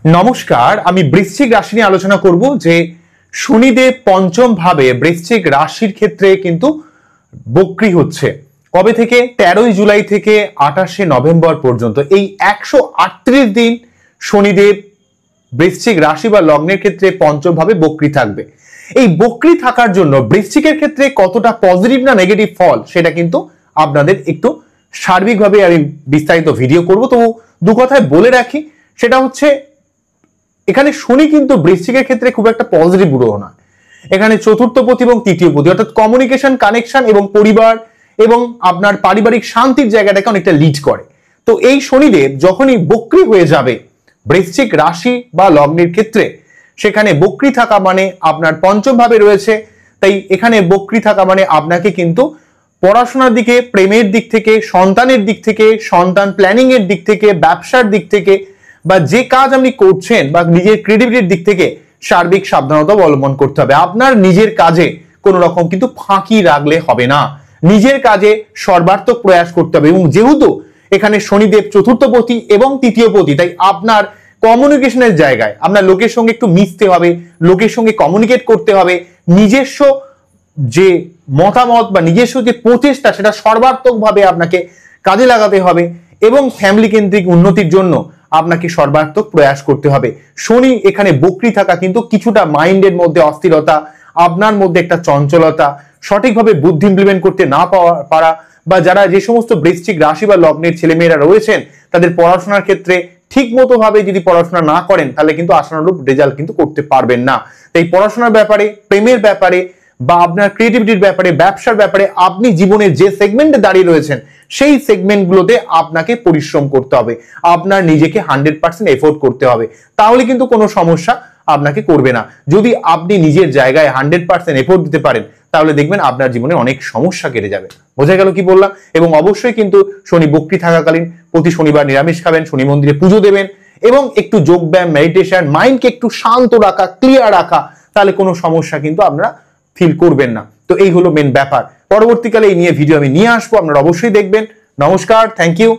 নমস্কার, আমি বৃশ্চিক রাশি নিয়ে আলোচনা করব যে শনিদেব পঞ্চম ভাবে বৃশ্চিক রাশির ক্ষেত্রে কিন্তু বক্রী হচ্ছে কবে থেকে 13 জুলাই থেকে 28 নভেম্বর পর্যন্ত। এই 138 দিন শনিদেব বৃশ্চিক রাশি বা লগ্নের ক্ষেত্রে পঞ্চম ভাবে বক্রী থাকবে। এই বক্রী থাকার জন্য বৃশ্চিকের ক্ষেত্রে কতটা পজিটিভ না নেগেটিভ ফল সেটা কিন্তু আপনাদের একটু সার্বিকভাবে আমি বিস্তারিত ভিডিও করব। তো দু কথায় বলে রাখি, সেটা হচ্ছে এখানে শনি কিন্তু বৃশ্চিকের ক্ষেত্রে খুব একটা পজিটিভ গ্রহ নয়। এখানে চতুর্থ পতি এবং তৃতীয় পতি অর্থাৎ কমিউনিকেশন, কানেকশন এবং পরিবার এবং আপনার পারিবারিক শান্তির জায়গাটাকে অনেকটা লিড করে। তো এই শনিদেব যখনই বক্রী হয়ে যাবে বৃশ্চিক রাশি বা লগ্নের ক্ষেত্রে, সেখানে বক্রী থাকা মানে আপনার পঞ্চম ভাবে রয়েছে। তাই এখানে বক্রী থাকা মানে আপনাকে কিন্তু পড়াশোনার দিকে, প্রেমের দিক থেকে, সন্তানের দিক থেকে, সন্তান প্ল্যানিং এর দিক থেকে, ব্যবসার দিক থেকে বা যে কাজ আপনি করছেন বা নিজের ক্রিয়েটিভিটির দিক থেকে সার্বিক সাবধানতা অবলম্বন করতে হবে। আপনার নিজের কাজে কোনো রকম কিন্তু ফাঁকি রাখলে হবে না, নিজের কাজে সর্বাত্মক প্রয়াস করতে হবে। এবং যেহেতু এখানে শনিদেব চতুর্থ পতি এবং তৃতীয় পতি, তাই আপনার কমিউনিকেশনের জায়গায় আপনার লোকের সঙ্গে একটু মিশতে হবে, লোকের সঙ্গে কমিউনিকেট করতে হবে, নিজস্ব যে মতামত বা নিজস্ব যে প্রচেষ্টা সেটা সর্বাত্মকভাবে আপনাকে কাজে লাগাতে হবে এবং ফ্যামিলি কেন্দ্রিক উন্নতির জন্য আপনাকে সর্বাত্মক প্রয়াস করতে হবে। শনি এখানে বক্রী থাকা কিন্তু কিছুটা মাইন্ডের মধ্যে অস্থিরতা, আপনার মধ্যে একটা চঞ্চলতা, সঠিকভাবে বুদ্ধি ইমপ্লিমেন্ট করতে না পারা বা যারা যে সমস্ত বৃশ্চিক রাশি বা লগ্নের ছেলেমেয়েরা রয়েছেন তাদের পড়াশোনার ক্ষেত্রে ঠিক মতো ভাবে যদি পড়াশোনা না করেন তাহলে কিন্তু আশানুরূপ রেজাল্ট কিন্তু করতে পারবেন না। তাই পড়াশোনার ব্যাপারে, প্রেমের ব্যাপারে বা আপনার ক্রিয়েটিভিটির ব্যাপারে, ব্যবসার ব্যাপারে আপনি জীবনের যে সেগমেন্টে দাঁড়িয়ে রয়েছেন সেই সেগমেন্টগুলোতে আপনাকে পরিশ্রম করতে হবে, আপনার নিজেকে 100% এফোর্ট করতে হবে, তাহলে কিন্তু কোনো সমস্যা আপনাকে করবে না। যদি আপনি নিজের জায়গায় 100% এফোর্ট দিতে পারেন তাহলে দেখবেন আপনার জীবনে অনেক সমস্যা কেটে যাবে। বোঝা গেল কি বললাম? এবং অবশ্যই কিন্তু শনি বক্রী থাকাকালীন প্রতি শনিবার নিরামিষ খাবেন, শনি মন্দিরে পুজো দেবেন এবং একটু যোগ ব্যায়াম, মেডিটেশন, মাইন্ডকে একটু শান্ত রাখা, ক্লিয়ার রাখা, তাহলে কোনো সমস্যা কিন্তু আপনারা ফিল করবেন না। তো এই হলো মেন ব্যাপার। পরবর্তীকালে এই নিয়ে ভিডিও আমি নিয়ে আসবো, আপনারা অবশ্যই দেখবেন। নমস্কার, থ্যাংক ইউ।